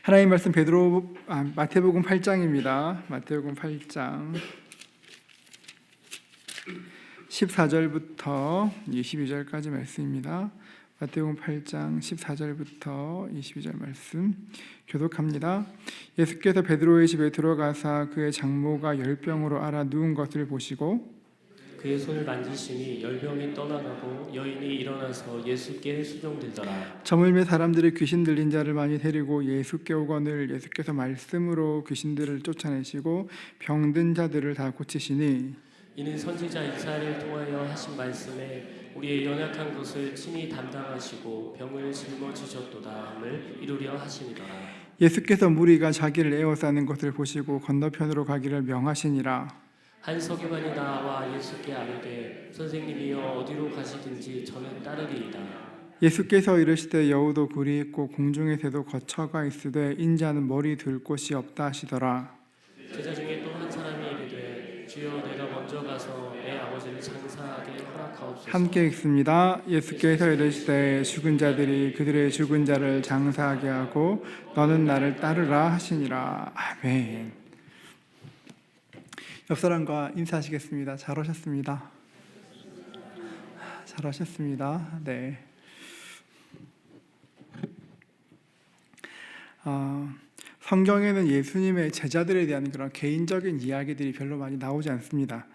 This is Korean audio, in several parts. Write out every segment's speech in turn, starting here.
하나님 말씀 마태복음 8장입니다. 마태복음 8장 14절부터 22절까지 말씀입니다. 마태복음 8장 14절부터 22절 말씀 교독합니다. 예수께서 베드로의 집에 들어가사 그의 장모가 열병으로 앓아 누운 것을 보시고 그의 손을 만지시니 열병이 떠나가고 여인이 일어나서 예수께 수종들더라. 저물매 사람들이 귀신 들린 자를 많이 데리고 예수께 오거늘 예수께서 말씀으로 귀신들을 쫓아내시고 병든 자들을 다 고치시니 이는 선지자 이사야를 통하여 하신 말씀에 우리의 연약한 것을 친히 담당하시고 병을 짊어지셨도다 함을 이루려 하시니더라. 예수께서 무리가 자기를 에워싸는 것을 보시고 건너편으로 가기를 명하시니라. 한 서기관이 나와 예수께 아뢰되 선생님이여 어디로 가시든지 저는 따르리이다. 예수께서 이르시되 여우도 굴이 있고 공중의 새도 거처가 있으되 인자는 머리 둘 곳이 없다 하시더라. 제자 중에 또 한 사람이 이르되 주여 내가 먼저 가서 내 아버지를 장사하게 허락하옵소서. 함께 읽습니다. 예수께서 이르시되 죽은 자들이 그들의 죽은 자를 장사하게 하고 너는 나를 따르라 하시니라. 아멘. 옆 사람과 인사하시겠습니다. 잘 오셨습니다. 잘 오셨습니다. 네. 성경에는 예수님의 제자들에 대한 그런 개인적인 이야기들이 별로 많이 나오지 않습니다.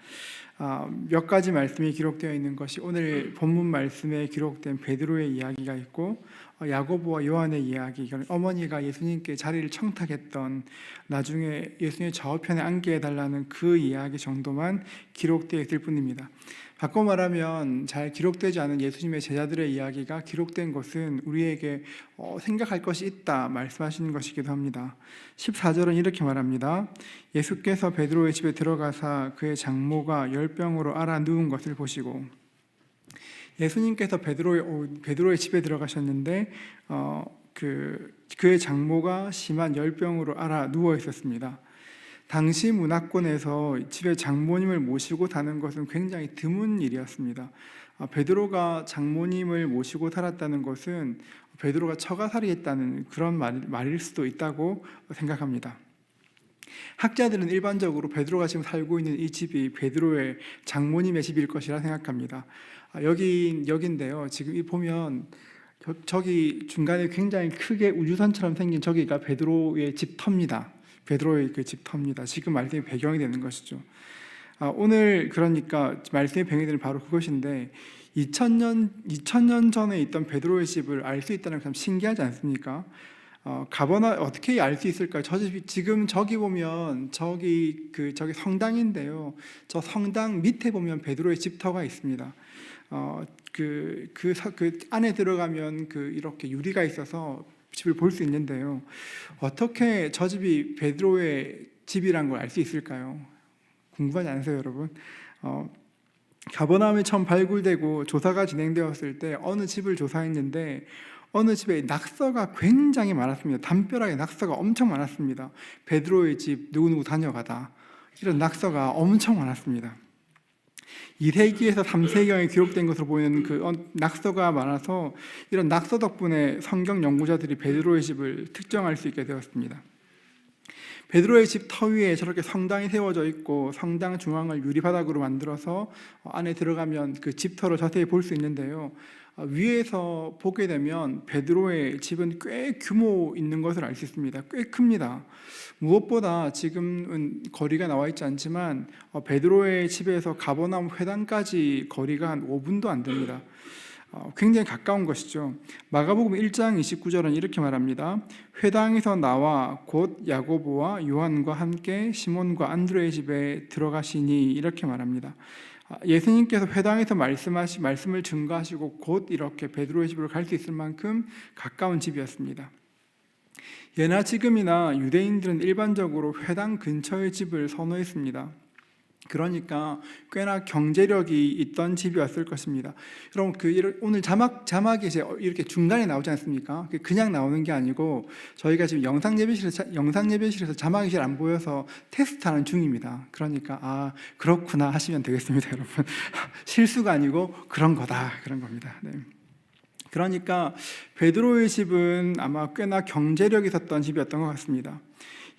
몇 가지 말씀이 기록되어 있는 것이 오늘 본문 말씀에 기록된 베드로의 이야기가 있고 야고보와 요한의 이야기, 어머니가 예수님께 자리를 청탁했던 나중에 예수님의 좌우편에 앉게 해달라는 그 이야기 정도만 기록되어 있을 뿐입니다. 바꿔 말하면 잘 기록되지 않은 예수님의 제자들의 이야기가 기록된 것은 우리에게 생각할 것이 있다 말씀하시는 것이기도 합니다. 14절은 이렇게 말합니다. 예수께서 베드로의 집에 들어가사 그의 장모가 열병으로 앓아 누운 것을 보시고, 예수님께서 베드로의 집에 들어가셨는데 그의 장모가 심한 열병으로 앓아 누워 있었습니다. 당시 문화권에서 집에 장모님을 모시고 사는 것은 굉장히 드문 일이었습니다. 베드로가 장모님을 모시고 살았다는 것은 베드로가 처가살이했다는 그런 말일 수도 있다고 생각합니다. 학자들은 일반적으로 베드로가 지금 살고 있는 이 집이 베드로의 장모님의 집일 것이라 생각합니다. 여기인데요. 지금 보면 저기 중간에 굉장히 크게 우주선처럼 생긴 저기가 베드로의 집터입니다. 베드로의 그 집터입니다. 지금 말씀의 배경이 되는 것이죠. 오늘 그러니까 말씀의 배경이 되는 바로 그것인데 2000년 전에 있던 베드로의 집을 알 수 있다는 게 참 신기하지 않습니까? 가버나 어떻게 알 수 있을까요? 저 집이 지금 저기 보면 저기 성당인데요. 저 성당 밑에 보면 베드로의 집터가 있습니다. 그 안에 들어가면 이렇게 유리가 있어서 집을 볼 수 있는데요. 어떻게 저 집이 베드로의 집이란 걸 알 수 있을까요? 궁금하지 않으세요, 여러분? 가버나움이 처음 발굴되고 조사가 진행되었을 때 어느 집을 조사했는데 어느 집에 낙서가 굉장히 많았습니다. 담벼락에 낙서가 엄청 많았습니다. 베드로의 집 누구누구 다녀가다, 이런 낙서가 엄청 많았습니다. 2세기에서 3세기경에 기록된 것으로 보이는 낙서가 많아서 이런 낙서 덕분에 성경 연구자들이 베드로의 집을 특정할 수 있게 되었습니다. 베드로의 집 터 위에 저렇게 성당이 세워져 있고 성당 중앙을 유리바닥으로 만들어서 안에 들어가면 그 집터를 자세히 볼 수 있는데요. 위에서 보게 되면 베드로의 집은 꽤 규모 있는 것을 알 수 있습니다. 꽤 큽니다. 무엇보다 지금은 거리가 나와 있지 않지만 베드로의 집에서 가버나움 회당까지 거리가 한 5분도 안 됩니다. 굉장히 가까운 것이죠. 마가복음 1장 29절은 이렇게 말합니다. 회당에서 나와 곧 야고보와 요한과 함께 시몬과 안드레의 집에 들어가시니, 이렇게 말합니다. 예수님께서 회당에서 말씀을 증거하시고 곧 이렇게 베드로의 집으로 갈 수 있을 만큼 가까운 집이었습니다. 예나 지금이나 유대인들은 일반적으로 회당 근처의 집을 선호했습니다. 그러니까 꽤나 경제력이 있던 집이었을 것입니다. 여러분, 오늘 자막이 이렇게 중간에 나오지 않습니까? 그냥 나오는 게 아니고 저희가 지금 영상 예배실에서 자막이 잘 안 보여서 테스트하는 중입니다. 그러니까 그렇구나 하시면 되겠습니다, 여러분. 실수가 아니고 그런 겁니다. 네. 그러니까 베드로의 집은 아마 꽤나 경제력이 있었던 집이었던 것 같습니다.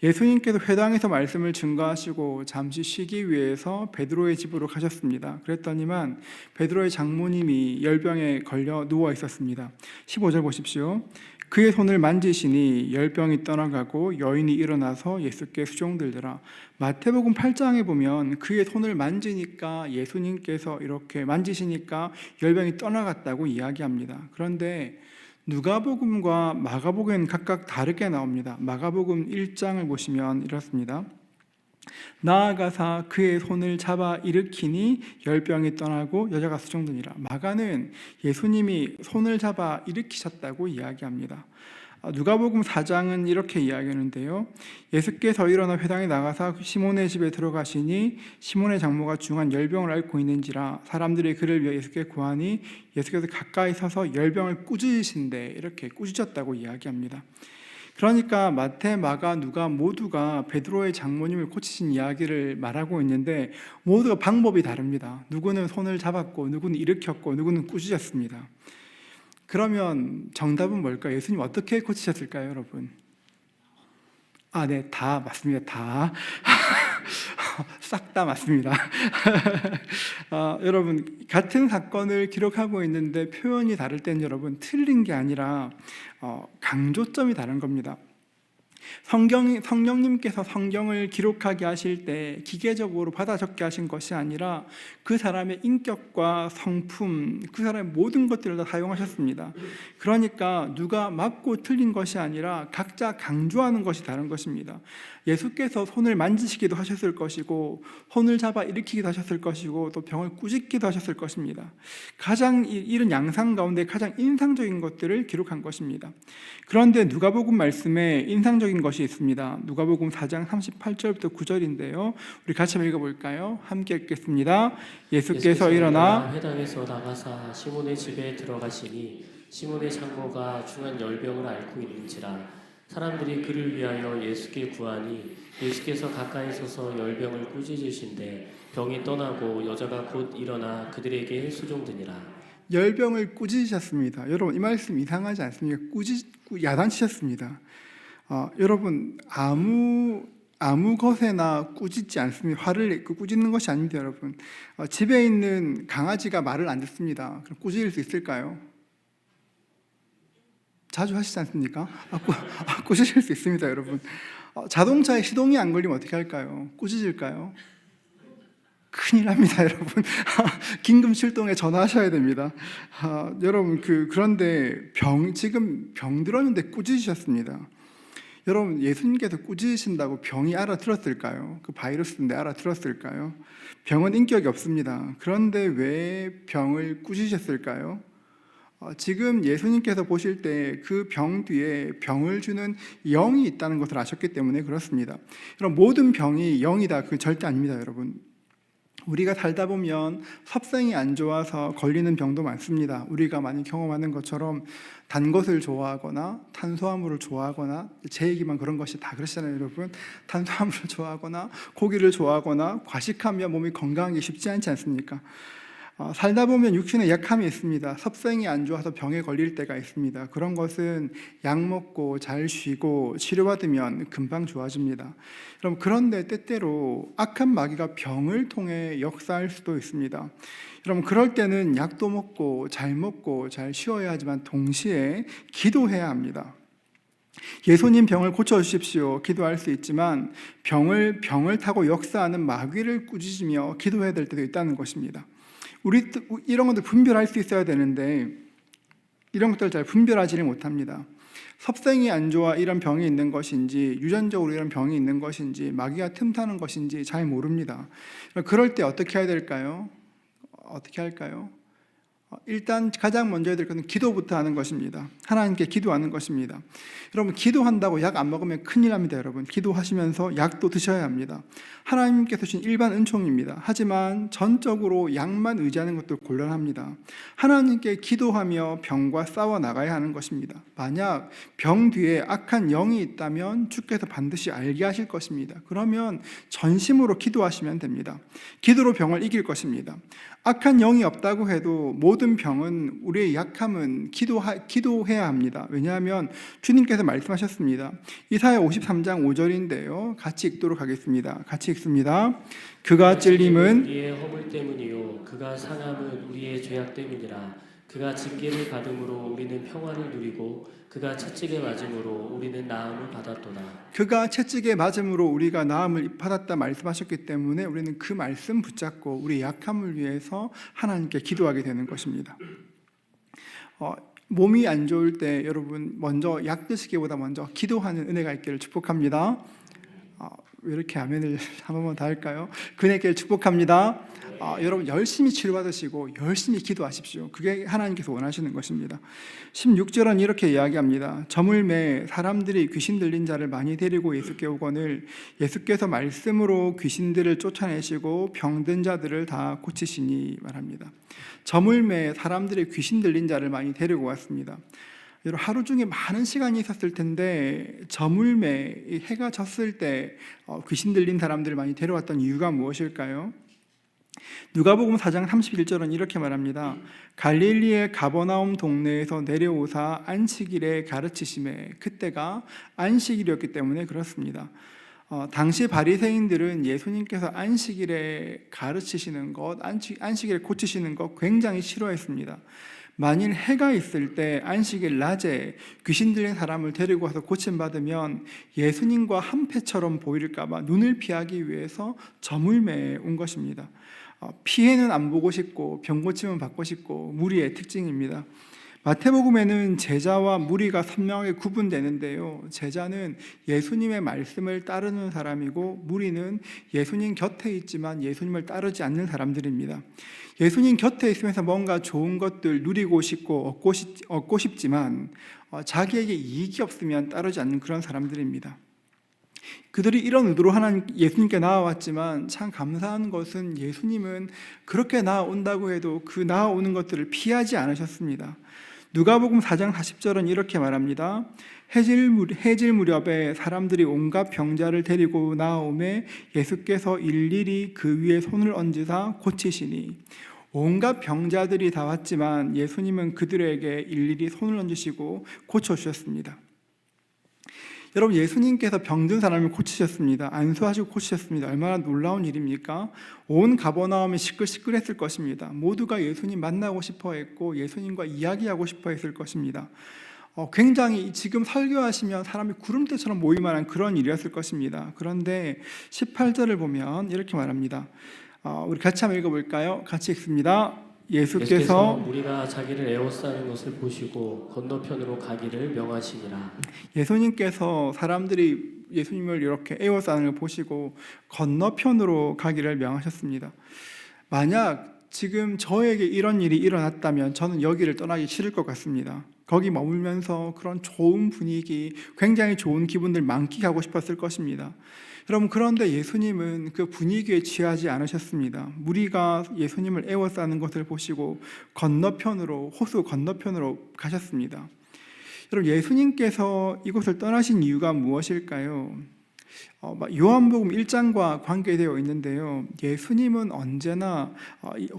예수님께서 회당에서 말씀을 증거하시고 잠시 쉬기 위해서 베드로의 집으로 가셨습니다. 그랬더니만 베드로의 장모님이 열병에 걸려 누워 있었습니다. 15절 보십시오. 그의 손을 만지시니 열병이 떠나가고 여인이 일어나서 예수께 수종들더라. 마태복음 8장에 보면 그의 손을 만지니까 예수님께서 이렇게 만지시니까 열병이 떠나갔다고 이야기합니다. 그런데 누가복음과 마가복음은 각각 다르게 나옵니다. 마가복음 1장을 보시면 이렇습니다. 나아가사 그의 손을 잡아 일으키니 열병이 떠나고 여자가 수종되니라. 마가는 예수님이 손을 잡아 일으키셨다고 이야기합니다. 누가복음 4장은 이렇게 이야기하는데요. 예수께서 일어나 회당에 나가사 시몬의 집에 들어가시니 시몬의 장모가 중한 열병을 앓고 있는지라 사람들이 그를 위해 예수께 구하니 예수께서 가까이 서서 열병을 꾸짖으신데 이렇게 꾸짖었다고 이야기합니다. 그러니까 마태, 마가, 누가 모두가 베드로의 장모님을 고치신 이야기를 말하고 있는데 모두가 방법이 다릅니다. 누구는 손을 잡았고 누구는 일으켰고 누구는 꾸짖었습니다. 그러면 정답은 뭘까요? 예수님 어떻게 고치셨을까요, 여러분? 네, 다 맞습니다. 다. 싹 다 맞습니다. 여러분, 같은 사건을 기록하고 있는데 표현이 다를 때는 여러분, 틀린 게 아니라 강조점이 다른 겁니다. 성령님께서 성경을 기록하게 하실 때 기계적으로 받아 적게 하신 것이 아니라 그 사람의 인격과 성품, 그 사람의 모든 것들을 다 사용하셨습니다. 그러니까 누가 맞고 틀린 것이 아니라 각자 강조하는 것이 다른 것입니다. 예수께서 손을 만지시기도 하셨을 것이고 손을 잡아 일으키기도 하셨을 것이고 또 병을 꾸짖기도 하셨을 것입니다. 가장 이런 양상 가운데 가장 인상적인 것들을 기록한 것입니다. 그런데 누가복음 말씀에 인상적인 것이 있습니다. 누가복음 4장 38절부터 9절인데요. 우리 같이 한번 읽어볼까요? 함께 읽겠습니다. 예수께서 일어나 회당에서 나가사 시몬의 집에 들어가시니 시몬의 장모가 중한 열병을 앓고 있는지라 사람들이 그를 위하여 예수께 구하니 예수께서 가까이 서서 열병을 꾸짖으신데 병이 떠나고 여자가 곧 일어나 그들에게 수종드니라. 열병을 꾸짖으셨습니다. 여러분 이 말씀 이상하지 않습니까? 야단치셨습니다. 여러분 아무 것에나 꾸짖지 않습니다. 화를 내고 꾸짖는 것이 아닙니다, 여러분. 집에 있는 강아지가 말을 안 듣습니다. 그럼 꾸짖을 수 있을까요? 자주 하시지 않습니까? 꾸짖을 수 있습니다, 여러분. 자동차에 시동이 안 걸리면 어떻게 할까요? 꾸짖을까요? 큰일 납니다, 여러분. 긴급 출동에 전화하셔야 됩니다. 여러분 그런데 지금 병 들었는데 꾸짖으셨습니다. 여러분 예수님께서 꾸짖으신다고 병이 알아들었을까요? 그 바이러스인데 알아들었을까요? 병은 인격이 없습니다. 그런데 왜 병을 꾸짖으셨을까요? 지금 예수님께서 보실 때 그 병 뒤에 병을 주는 영이 있다는 것을 아셨기 때문에 그렇습니다. 그럼 모든 병이 영이다, 그 절대 아닙니다, 여러분. 우리가 살다 보면 섭생이 안 좋아서 걸리는 병도 많습니다. 우리가 많이 경험하는 것처럼 단 것을 좋아하거나 탄수화물을 좋아하거나, 제 얘기만 그런 것이 다 그렇잖아요, 여러분. 탄수화물을 좋아하거나 고기를 좋아하거나 과식하면 몸이 건강하기 쉽지 않지 않습니까? 살다 보면 육신에 약함이 있습니다. 섭생이 안 좋아서 병에 걸릴 때가 있습니다. 그런 것은 약 먹고 잘 쉬고 치료받으면 금방 좋아집니다. 그런데 때때로 악한 마귀가 병을 통해 역사할 수도 있습니다. 여러분 그럴 때는 약도 먹고 잘 쉬어야 하지만 동시에 기도해야 합니다. 예수님 병을 고쳐주십시오 기도할 수 있지만 병을 타고 역사하는 마귀를 꾸짖으며 기도해야 될 때도 있다는 것입니다. 우리 이런 것들 분별할 수 있어야 되는데 이런 것들 잘 분별하지를 못합니다. 섭생이 안 좋아 이런 병이 있는 것인지 유전적으로 이런 병이 있는 것인지 마귀가 틈타는 것인지 잘 모릅니다. 그럴 때 어떻게 해야 될까요? 어떻게 할까요? 일단 가장 먼저 해야 될 것은 기도부터 하는 것입니다. 하나님께 기도하는 것입니다. 여러분 기도한다고 약 안 먹으면 큰일 납니다. 여러분 기도하시면서 약도 드셔야 합니다. 하나님께서 주신 일반 은총입니다. 하지만 전적으로 약만 의지하는 것도 곤란합니다. 하나님께 기도하며 병과 싸워 나가야 하는 것입니다. 만약 병 뒤에 악한 영이 있다면 주께서 반드시 알게 하실 것입니다. 그러면 전심으로 기도하시면 됩니다. 기도로 병을 이길 것입니다. 악한 영이 없다고 해도 모든 병은, 우리의 약함은 기도해야 합니다. 왜냐하면 주님께서 말씀하셨습니다. 이사야 53장 5절인데요. 같이 읽도록 하겠습니다. 같이 읽습니다. 그가 찔림은 우리의 허물 때문이요 그가 상함은 우리의 죄악 때문이라. 그가 징계를 받음으로 우리는 평안을 누리고 그가 채찍에 맞음으로 우리는 나음을 받았도다. 그가 채찍에 맞음으로 우리가 나음을 받았다 말씀하셨기 때문에 우리는 그 말씀 붙잡고 우리 약함을 위해서 하나님께 기도하게 되는 것입니다. 몸이 안 좋을 때 여러분 먼저 약 드시기보다 먼저 기도하는 은혜가 있기를 축복합니다. 왜 이렇게 아멘을 한 번만 더 할까요? 그네께 축복합니다. 여러분 열심히 치료받으시고 열심히 기도하십시오. 그게 하나님께서 원하시는 것입니다. 16절은 이렇게 이야기합니다. 저물매 사람들이 귀신 들린 자를 많이 데리고 예수께 오거늘 예수께서 말씀으로 귀신들을 쫓아내시고 병든 자들을 다 고치시니 말합니다. 저물매 사람들이 귀신 들린 자를 많이 데리고 왔습니다. 여러분 하루 중에 많은 시간이 있었을 텐데 저물매 해가 졌을 때 귀신 들린 사람들을 많이 데려왔던 이유가 무엇일까요? 누가복음 4장 31절은 이렇게 말합니다. 갈릴리의 가버나움 동네에서 내려오사 안식일에 가르치심에, 그때가 안식일이었기 때문에 그렇습니다. 당시 바리새인들은 예수님께서 안식일에 가르치시는 것, 안식일에 고치시는 것 굉장히 싫어했습니다. 만일 해가 있을 때 안식일 낮에 귀신 들린 사람을 데리고 와서 고침받으면 예수님과 한패처럼 보일까 봐 눈을 피하기 위해서 저물매에 온 것입니다. 피해는 안 보고 싶고 병 고침은 받고 싶고 무리의 특징입니다. 마태복음에는 제자와 무리가 선명하게 구분되는데요. 제자는 예수님의 말씀을 따르는 사람이고 무리는 예수님 곁에 있지만 예수님을 따르지 않는 사람들입니다. 예수님 곁에 있으면서 뭔가 좋은 것들 누리고 싶고 얻고 싶지만 자기에게 이익이 없으면 따르지 않는 그런 사람들입니다. 그들이 이런 의도로 예수님께 나아왔지만 참 감사한 것은 예수님은 그렇게 나아온다고 해도 그 나아오는 것들을 피하지 않으셨습니다. 누가복음 4장 40절은 이렇게 말합니다. 해질 무렵에 사람들이 온갖 병자를 데리고 나오매 예수께서 일일이 그 위에 손을 얹으사 고치시니, 온갖 병자들이 다 왔지만 예수님은 그들에게 일일이 손을 얹으시고 고쳐주셨습니다. 여러분 예수님께서 병든 사람을 고치셨습니다. 안수하시고 고치셨습니다. 얼마나 놀라운 일입니까? 온 가버나움이 시끌시끌했을 것입니다. 모두가 예수님 만나고 싶어했고 예수님과 이야기하고 싶어했을 것입니다. 굉장히 지금 설교하시면 사람이 구름대처럼 모이만한 그런 일이었을 것입니다. 그런데 18절을 보면 이렇게 말합니다. 우리 같이 한번 읽어볼까요? 같이 읽습니다. 예수께서 무리가 자기를 에워싸는 것을 보시고 건너편으로 가기를 명하시니라. 예수님께서 사람들이 예수님을 이렇게 에워싸는 걸 보시고 건너편으로 가기를 명하셨습니다. 만약 지금 저에게 이런 일이 일어났다면 저는 여기를 떠나기 싫을 것 같습니다. 거기 머물면서 그런 좋은 분위기, 굉장히 좋은 기분들 만끽하고 싶었을 것입니다. 여러분 그런데 예수님은 그 분위기에 취하지 않으셨습니다. 무리가 예수님을 에워싸는 것을 보시고 건너편으로, 호수 건너편으로 가셨습니다. 여러분 예수님께서 이곳을 떠나신 이유가 무엇일까요? 요한복음 1장과 관계되어 있는데요. 예수님은 언제나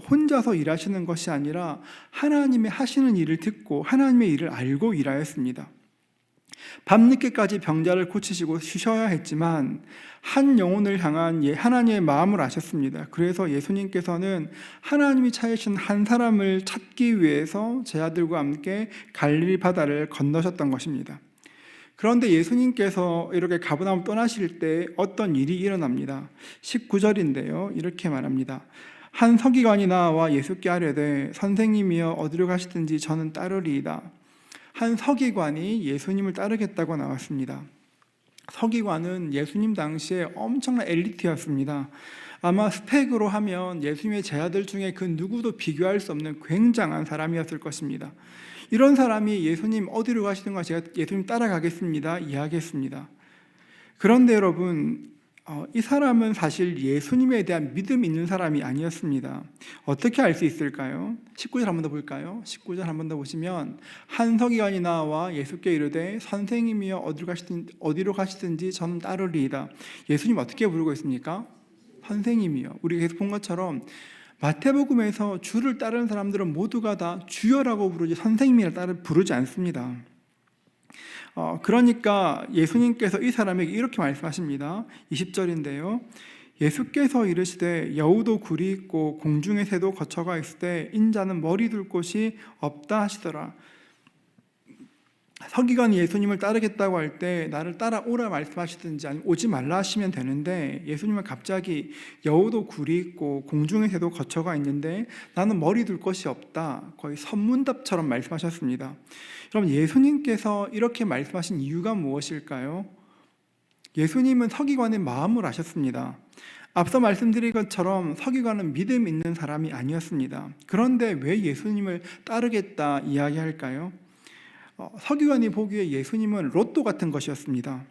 혼자서 일하시는 것이 아니라 하나님의 하시는 일을 듣고 하나님의 일을 알고 일하였습니다. 밤늦게까지 병자를 고치시고 쉬셔야 했지만 한 영혼을 향한 하나님의 마음을 아셨습니다. 그래서 예수님께서는 하나님이 찾으신 한 사람을 찾기 위해서 제자들과 함께 갈릴리 바다를 건너셨던 것입니다. 그런데 예수님께서 이렇게 가버나움 떠나실 때 어떤 일이 일어납니다. 19절인데요. 이렇게 말합니다. 한 서기관이 나와 예수께 아뢰되 선생님이여 어디로 가시든지 저는 따르리이다. 한 서기관이 예수님을 따르겠다고 나왔습니다. 서기관은 예수님 당시에 엄청난 엘리트였습니다. 아마 스펙으로 하면 예수님의 제자들 중에 그 누구도 비교할 수 없는 굉장한 사람이었을 것입니다. 이런 사람이 예수님 어디로 가시든가 제가 예수님 따라가겠습니다 이야기했습니다. 그런데 여러분 이 사람은 사실 예수님에 대한 믿음 있는 사람이 아니었습니다. 어떻게 알 수 있을까요? 19절 한 번 더 볼까요? 19절 한 번 더 보시면 한 서기관이 나와 예수께 이르되 선생님이여 어디로 가시든지 저는 따르리이다. 예수님 어떻게 부르고 있습니까? 선생님이요. 우리 계속 본 것처럼 마태복음에서 주를 따르는 사람들은 모두가 다 주여라고 부르지 선생님이라 부르지 않습니다. 그러니까 예수님께서 이 사람에게 이렇게 말씀하십니다. 20절인데요. 예수께서 이르시되 여우도 굴이 있고 공중의 새도 거처가 있을 때 인자는 머리 둘 곳이 없다 하시더라. 서기관이 예수님을 따르겠다고 할 때 나를 따라오라 말씀하시든지 아니면 오지 말라 하시면 되는데, 예수님은 갑자기 여우도 굴이 있고 공중의 새도 거처가 있는데 나는 머리 둘 곳이 없다, 거의 선문답처럼 말씀하셨습니다. 그럼 예수님께서 이렇게 말씀하신 이유가 무엇일까요? 예수님은 서기관의 마음을 아셨습니다. 앞서 말씀드린 것처럼 서기관은 믿음 있는 사람이 아니었습니다. 그런데 왜 예수님을 따르겠다 이야기할까요? 서기관이 보기에 예수님은 로또 같은 것이었습니다.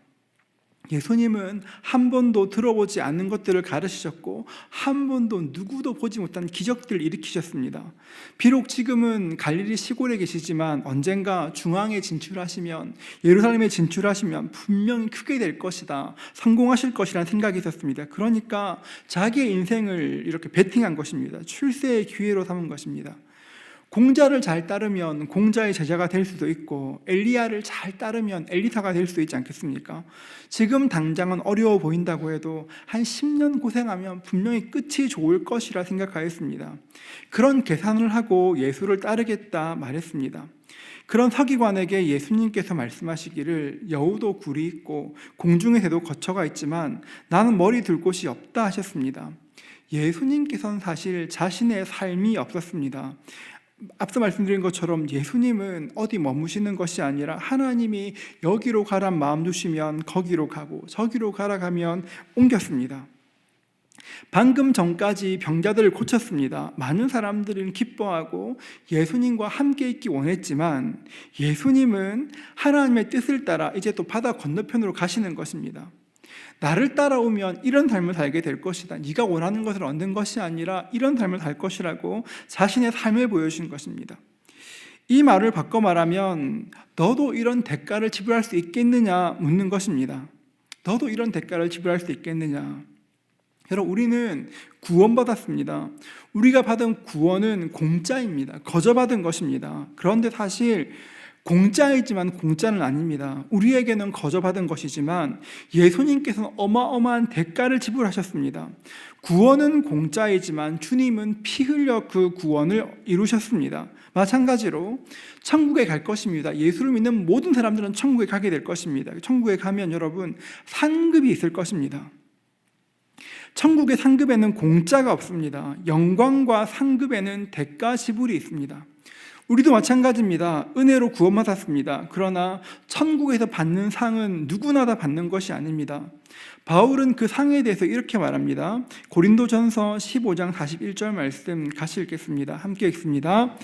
예수님은 한 번도 들어보지 않는 것들을 가르치셨고 한 번도 누구도 보지 못한 기적들을 일으키셨습니다. 비록 지금은 갈릴리 시골에 계시지만 언젠가 중앙에 진출하시면, 예루살렘에 진출하시면 분명히 크게 될 것이다, 성공하실 것이라는 생각이 있었습니다. 그러니까 자기의 인생을 이렇게 베팅한 것입니다. 출세의 기회로 삼은 것입니다. 공자를 잘 따르면 공자의 제자가 될 수도 있고 엘리야를 잘 따르면 엘리사가 될 수 있지 않겠습니까? 지금 당장은 어려워 보인다고 해도 한 10년 고생하면 분명히 끝이 좋을 것이라 생각하였습니다. 그런 계산을 하고 예수를 따르겠다 말했습니다. 그런 서기관에게 예수님께서 말씀하시기를 여우도 굴이 있고 공중의 새도 거처가 있지만 나는 머리 둘 곳이 없다 하셨습니다. 예수님께서는 사실 자신의 삶이 없었습니다. 앞서 말씀드린 것처럼 예수님은 어디 머무시는 것이 아니라 하나님이 여기로 가란 마음 주시면 거기로 가고 저기로 가라 가면 옮겼습니다. 방금 전까지 병자들을 고쳤습니다. 많은 사람들은 기뻐하고 예수님과 함께 있기 원했지만 예수님은 하나님의 뜻을 따라 이제 또 바다 건너편으로 가시는 것입니다. 나를 따라오면 이런 삶을 살게 될 것이다, 네가 원하는 것을 얻는 것이 아니라 이런 삶을 살 것이라고 자신의 삶을 보여주신 것입니다. 이 말을 바꿔 말하면 너도 이런 대가를 지불할 수 있겠느냐 묻는 것입니다. 너도 이런 대가를 지불할 수 있겠느냐. 여러분, 우리는 구원받았습니다. 우리가 받은 구원은 공짜입니다. 거저 받은 것입니다. 그런데 사실 공짜이지만 공짜는 아닙니다. 우리에게는 거저 받은 것이지만 예수님께서는 어마어마한 대가를 지불하셨습니다. 구원은 공짜이지만 주님은 피 흘려 그 구원을 이루셨습니다. 마찬가지로 천국에 갈 것입니다. 예수를 믿는 모든 사람들은 천국에 가게 될 것입니다. 천국에 가면 여러분 상급이 있을 것입니다. 천국의 상급에는 공짜가 없습니다. 영광과 상급에는 대가 지불이 있습니다. 우리도 마찬가지입니다. 은혜로 구원받았습니다. 그러나 천국에서 받는 상은 누구나 다 받는 것이 아닙니다. 바울은 그 상에 대해서 이렇게 말합니다. 고린도전서 15장 41절 말씀 같이 읽겠습니다. 함께 읽습니다.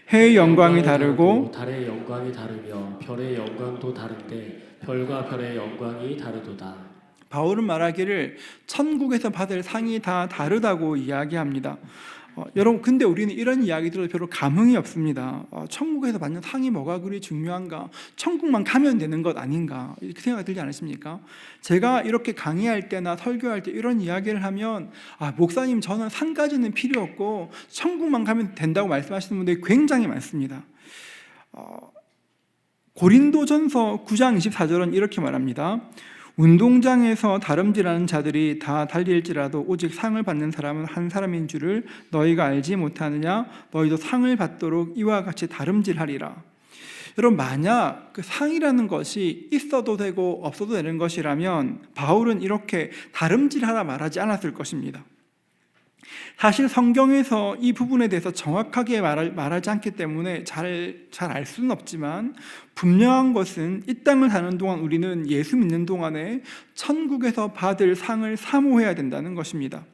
해의 영광이 다르고 달의 영광이 다르며 별의 영광도 다른데 별과 별의 영광이 다르도다. 바울은 말하기를 천국에서 받을 상이 다 다르다고 이야기합니다. 여러분, 근데 우리는 이런 이야기 들어도 별로 감흥이 없습니다. 천국에서 받는 상이 뭐가 그리 중요한가? 천국만 가면 되는 것 아닌가? 이렇게 생각이 들지 않으십니까? 제가 이렇게 강의할 때나 설교할 때 이런 이야기를 하면 목사님 저는 상까지는 필요 없고 천국만 가면 된다고 말씀하시는 분들이 굉장히 많습니다. 고린도전서 9장 24절은 이렇게 말합니다. 운동장에서 다름질하는 자들이 다 달릴지라도 오직 상을 받는 사람은 한 사람인 줄을 너희가 알지 못하느냐? 너희도 상을 받도록 이와 같이 다름질하리라. 여러분, 만약 그 상이라는 것이 있어도 되고 없어도 되는 것이라면 바울은 이렇게 다름질하라 말하지 않았을 것입니다. 사실 성경에서 이 부분에 대해서 정확하게 말하지 않기 때문에 잘 알 수는 없지만 분명한 것은 이 땅을 사는 동안 우리는 예수 믿는 동안에 천국에서 받을 상을 사모해야 된다는 것입니다.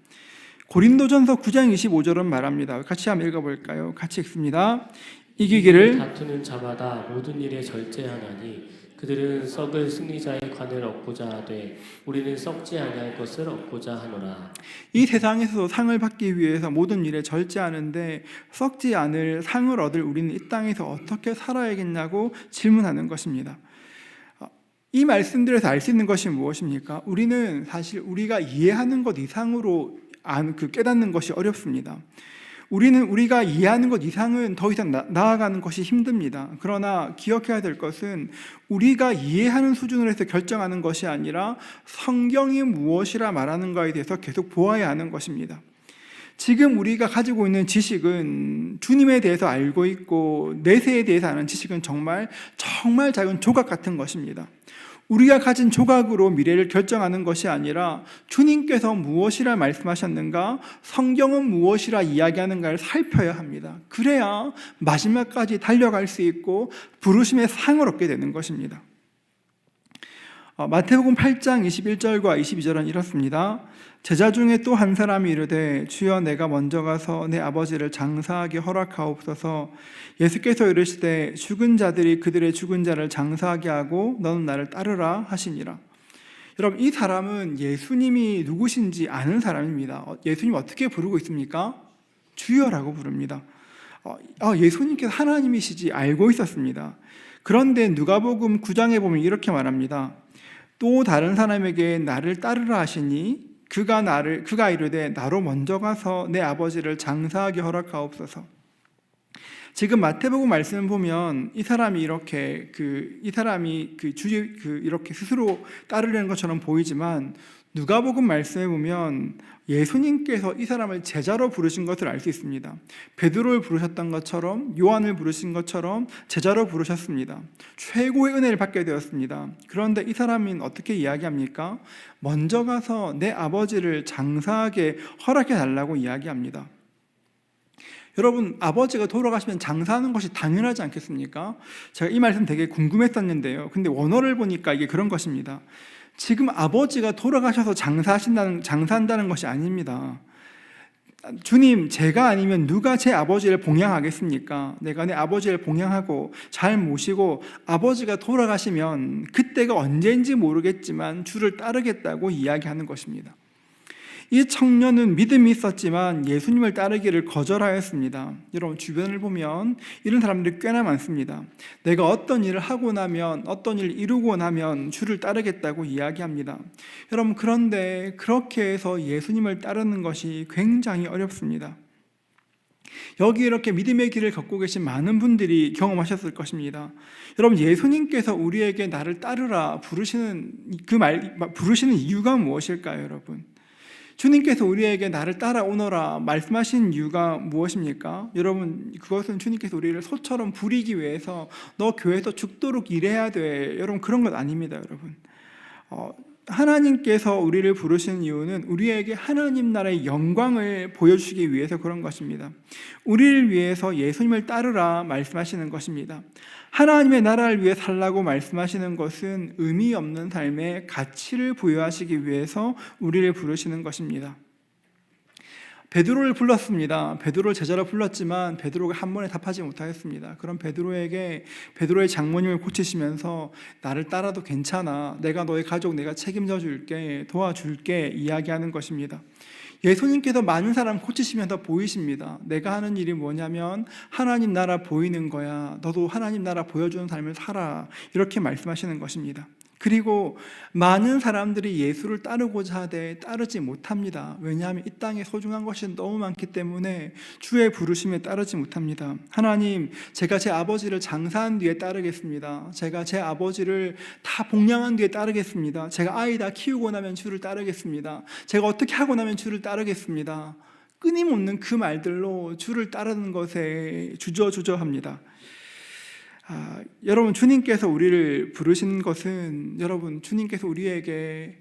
고린도전서 9장 25절은 말합니다. 같이 한번 읽어볼까요? 같이 읽습니다. 이기기를 다투는 자마다 모든 일에 절제하나니 그들은 썩을 승리자의 관을 얻고자 하되 우리는 썩지 아니할 것을 얻고자 하노라. 이 세상에서도 상을 받기 위해서 모든 일에 절제하는데 썩지 않을 상을 얻을 우리는 이 땅에서 어떻게 살아야겠냐고 질문하는 것입니다. 이 말씀들에서 알 수 있는 것이 무엇입니까? 우리는 사실 우리가 이해하는 것 이상으로 깨닫는 것이 어렵습니다. 우리가 이해하는 것 이상은 더 이상 나아가는 것이 힘듭니다. 그러나 기억해야 될 것은 우리가 이해하는 수준으로 해서 결정하는 것이 아니라 성경이 무엇이라 말하는가에 대해서 계속 보아야 하는 것입니다. 지금 우리가 가지고 있는 지식은 주님에 대해서 알고 있고 내세에 대해서 아는 지식은 정말 작은 조각 같은 것입니다. 우리가 가진 조각으로 미래를 결정하는 것이 아니라 주님께서 무엇이라 말씀하셨는가, 성경은 무엇이라 이야기하는가를 살펴야 합니다. 그래야 마지막까지 달려갈 수 있고 부르심의 상을 얻게 되는 것입니다. 마태복음 8장 21절과 22절은 이렇습니다. 제자 중에 또 한 사람이 이르되 주여 내가 먼저 가서 내 아버지를 장사하게 허락하옵소서. 예수께서 이르시되 죽은 자들이 그들의 죽은 자를 장사하게 하고 너는 나를 따르라 하시니라. 여러분, 이 사람은 예수님이 누구신지 아는 사람입니다. 예수님 어떻게 부르고 있습니까? 주여라고 부릅니다. 예수님께서 하나님이시지 알고 있었습니다. 그런데 누가복음 9장에 보면 이렇게 말합니다. 또 다른 사람에게 나를 따르라 하시니 그가 이르되 나로 먼저 가서 내 아버지를 장사하게 허락하옵소서. 지금 마태복음 말씀을 보면 이 사람이 이렇게 이렇게 스스로 따르려는 것처럼 보이지만 누가복음 말씀에 보면 예수님께서 이 사람을 제자로 부르신 것을 알 수 있습니다. 베드로를 부르셨던 것처럼 요한을 부르신 것처럼 제자로 부르셨습니다. 최고의 은혜를 받게 되었습니다. 그런데 이 사람은 어떻게 이야기합니까? 먼저 가서 내 아버지를 장사하게 허락해 달라고 이야기합니다. 여러분, 아버지가 돌아가시면 장사하는 것이 당연하지 않겠습니까? 제가 이 말씀 되게 궁금했었는데요. 근데 원어를 보니까 이게 그런 것입니다. 지금 아버지가 돌아가셔서 장사한다는 것이 아닙니다. 주님, 제가 아니면 누가 제 아버지를 봉양하겠습니까? 내가 내 아버지를 봉양하고 잘 모시고 아버지가 돌아가시면 그때가 언제인지 모르겠지만 주를 따르겠다고 이야기하는 것입니다. 이 청년은 믿음이 있었지만 예수님을 따르기를 거절하였습니다. 여러분, 주변을 보면 이런 사람들이 꽤나 많습니다. 내가 어떤 일을 하고 나면, 어떤 일을 이루고 나면 주를 따르겠다고 이야기합니다. 여러분, 그런데 그렇게 해서 예수님을 따르는 것이 굉장히 어렵습니다. 여기 이렇게 믿음의 길을 걷고 계신 많은 분들이 경험하셨을 것입니다. 여러분, 예수님께서 우리에게 나를 따르라 부르시는 이유가 무엇일까요, 여러분? 주님께서 우리에게 나를 따라오너라 말씀하신 이유가 무엇입니까? 여러분, 그것은 주님께서 우리를 소처럼 부리기 위해서 너 교회에서 죽도록 일해야 돼, 여러분, 그런 것 아닙니다. 여러분, 하나님께서 우리를 부르시는 이유는 우리에게 하나님 나라의 영광을 보여주시기 위해서 그런 것입니다. 우리를 위해서 예수님을 따르라 말씀하시는 것입니다. 하나님의 나라를 위해 살라고 말씀하시는 것은 의미 없는 삶에 가치를 부여하시기 위해서 우리를 부르시는 것입니다. 베드로를 불렀습니다. 베드로를 제자로 불렀지만 베드로가 한 번에 답하지 못하였습니다. 그럼 베드로의 장모님을 고치시면서 나를 따라도 괜찮아, 내가 너의 가족 내가 책임져 줄게, 도와줄게 이야기하는 것입니다. 예수님께서 많은 사람 고치시면서 보이십니다. 내가 하는 일이 뭐냐면 하나님 나라 보이는 거야, 너도 하나님 나라 보여주는 삶을 살아, 이렇게 말씀하시는 것입니다. 그리고 많은 사람들이 예수를 따르고자 하되 따르지 못합니다. 왜냐하면 이 땅에 소중한 것이 너무 많기 때문에 주의 부르심에 따르지 못합니다. 하나님, 제가 제 아버지를 장사한 뒤에 따르겠습니다. 제가 제 아버지를 다 봉양한 뒤에 따르겠습니다. 제가 아이 다 키우고 나면 주를 따르겠습니다. 제가 어떻게 하고 나면 주를 따르겠습니다. 끊임없는 그 말들로 주를 따르는 것에 주저합니다. 여러분, 주님께서 우리를 부르신 것은, 여러분, 주님께서 우리에게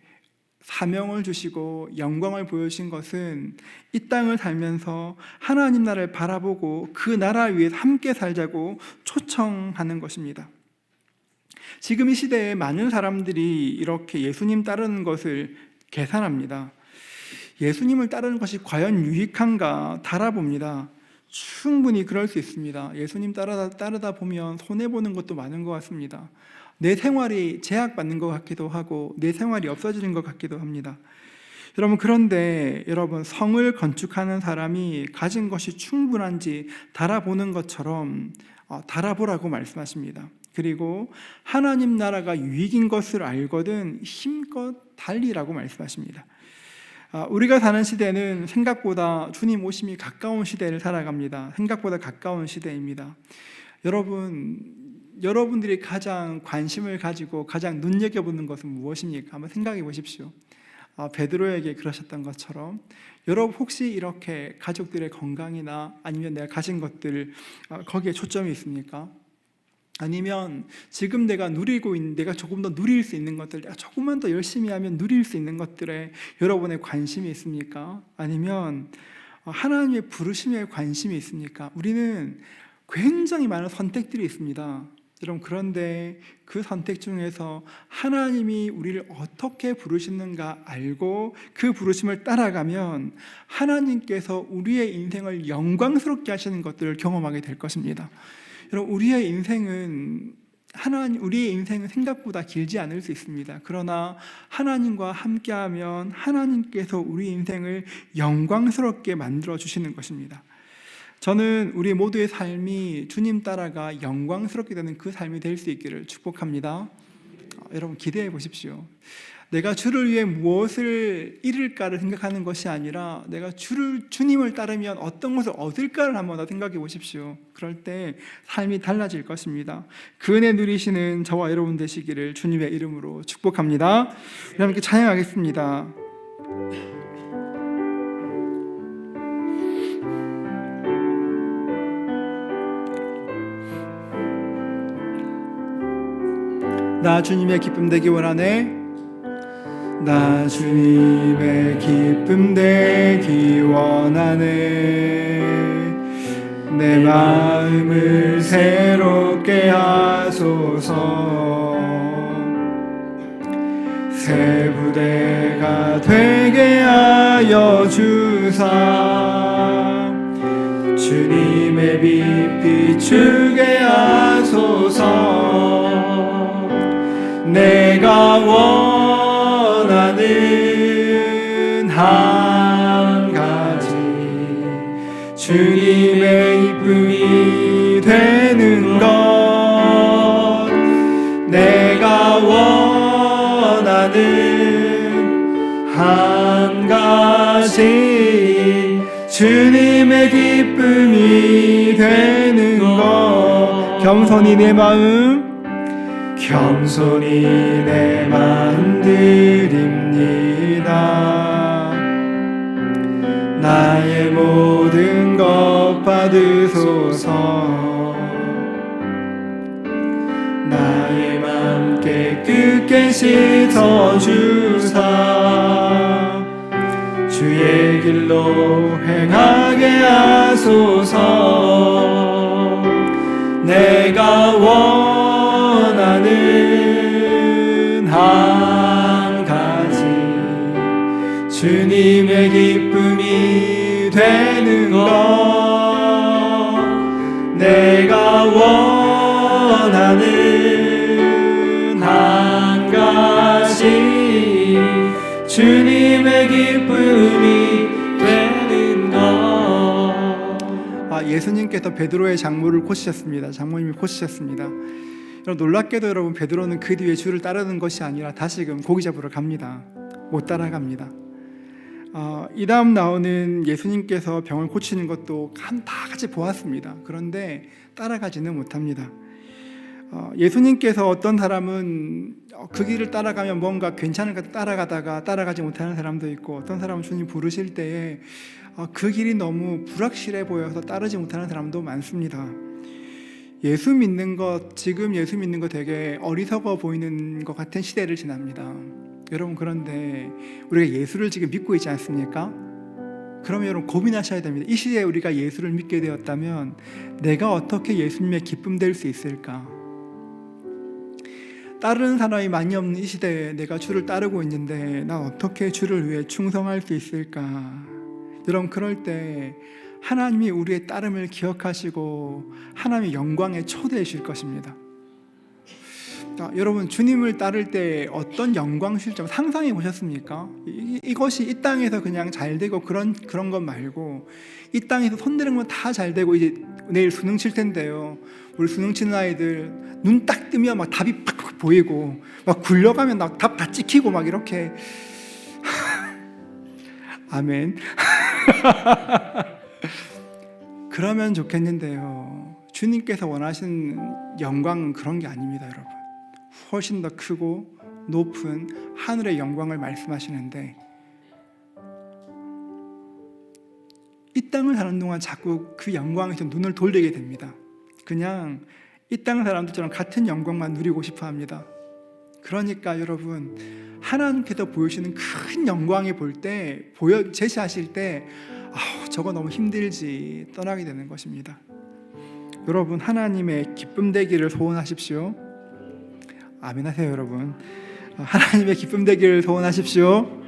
사명을 주시고 영광을 보여주신 것은 이 땅을 살면서 하나님 나라를 바라보고 그 나라 위에서 함께 살자고 초청하는 것입니다. 지금 이 시대에 많은 사람들이 이렇게 예수님 따르는 것을 계산합니다. 예수님을 따르는 것이 과연 유익한가 달아봅니다. 충분히 그럴 수 있습니다. 예수님 따르다 보면 손해보는 것도 많은 것 같습니다. 내 생활이 제약받는 것 같기도 하고 내 생활이 없어지는 것 같기도 합니다. 여러분, 그런데 여러분, 성을 건축하는 사람이 가진 것이 충분한지 달아보는 것처럼 달아보라고 말씀하십니다. 그리고 하나님 나라가 유익인 것을 알거든 힘껏 달리라고 말씀하십니다. 우리가 사는 시대는 생각보다 주님 오심이 가까운 시대를 살아갑니다. 생각보다 가까운 시대입니다. 여러분들이 가장 관심을 가지고 가장 눈여겨보는 것은 무엇입니까? 한번 생각해 보십시오. 베드로에게 그러셨던 것처럼 여러분 혹시 이렇게 가족들의 건강이나 아니면 내가 가진 것들 거기에 초점이 있습니까? 아니면 지금 내가 누리고 있는, 내가 조금 더 누릴 수 있는 것들, 내가 조금만 더 열심히 하면 누릴 수 있는 것들에 여러분의 관심이 있습니까? 아니면 하나님의 부르심에 관심이 있습니까? 우리는 굉장히 많은 선택들이 있습니다. 여러분, 그런데 그 선택 중에서 하나님이 우리를 어떻게 부르시는가 알고 그 부르심을 따라가면 하나님께서 우리의 인생을 영광스럽게 하시는 것들을 경험하게 될 것입니다. 여러분, 우리의 인생은 생각보다 길지 않을 수 있습니다. 그러나 하나님과 함께하면 하나님께서 우리 인생을 영광스럽게 만들어 주시는 것입니다. 저는 우리 모두의 삶이 주님 따라가 영광스럽게 되는 그 삶이 될 수 있기를 축복합니다. 여러분, 기대해 보십시오. 내가 주를 위해 무엇을 잃을까를 생각하는 것이 아니라 내가 주님을 따르면 어떤 것을 얻을까를 한번 더 생각해 보십시오. 그럴 때 삶이 달라질 것입니다. 그 은혜 누리시는 저와 여러분 되시기를 주님의 이름으로 축복합니다. 우리 함께 찬양하겠습니다. 나 주님의 기쁨 되기 원하네. 나 주님의 기쁨 되기 원하네. 내 마음을 새롭게 하소서. 새 부대가 되게 하여 주사. 주님의 빛 비추게 하소서. 내가 원하는 한 가지, 주님의 기쁨이 되는 것. 내가 원하는 한 가지, 주님의 기쁨이 되는 것. 겸손히 내 마음 드립니다. 나의 모든 것 받으소서. 나의 맘 깨끗게 씻어주사. 주의 길로 행하게 하소서. 내가 원하는 한 가지, 주님의 기쁨이 되는 것. 내가 원하는 한 가지, 주님의 기쁨이 되는 것. 예수님께서 베드로의 장모를 고치셨습니다. 장모님이 고치셨습니다. 놀랍게도 여러분, 베드로는 그 뒤에 주를 따르는 것이 아니라 다시금 고기 잡으러 갑니다. 못 따라갑니다. 이 다음 나오는 예수님께서 병을 고치는 것도 다 같이 보았습니다. 그런데 따라가지는 못합니다. 예수님께서 어떤 사람은 그 길을 따라가면 뭔가 괜찮을 것 같아 따라가다가 따라가지 못하는 사람도 있고, 어떤 사람은 주님 부르실 때에 그 길이 너무 불확실해 보여서 따르지 못하는 사람도 많습니다. 예수 믿는 것, 지금 예수 믿는 것 되게 어리석어 보이는 것 같은 시대를 지납니다. 여러분, 그런데 우리가 예수를 지금 믿고 있지 않습니까? 그러면 여러분 고민하셔야 됩니다. 이 시대에 우리가 예수를 믿게 되었다면 내가 어떻게 예수님의 기쁨 될 수 있을까? 따르는 사람이 많이 없는 이 시대에 내가 주를 따르고 있는데 난 어떻게 주를 위해 충성할 수 있을까? 여러분, 그럴 때 하나님이 우리의 따름을 기억하시고 하나님의 영광에 초대해 주실 것입니다. 여러분, 주님을 따를 때 어떤 영광실 좀 상상해 보셨습니까? 이것이 이 땅에서 그냥 잘 되고 그런 것 말고, 이 땅에서 손대는 건 다 잘 되고 이제 내일 수능 칠 텐데요. 우리 수능 치는 아이들 눈 딱 뜨면 막 답이 팍팍 보이고 막 굴려가면 막 답 다 찍히고 막 이렇게 아멘. 그러면 좋겠는데요. 주님께서 원하시는 영광은 그런 게 아닙니다, 여러분. 훨씬 더 크고 높은 하늘의 영광을 말씀하시는데 이 땅을 사는 동안 자꾸 그 영광에서 눈을 돌리게 됩니다. 그냥 이 땅 사람들처럼 같은 영광만 누리고 싶어 합니다. 그러니까 여러분, 하나님께서 보여주시는 큰 영광을 볼 때, 제시하실 때 저거 너무 힘들지 떠나게 되는 것입니다. 여러분, 하나님의 기쁨 되기를 소원하십시오. 아멘 하세요, 여러분. 하나님의 기쁨 되기를 소원하십시오.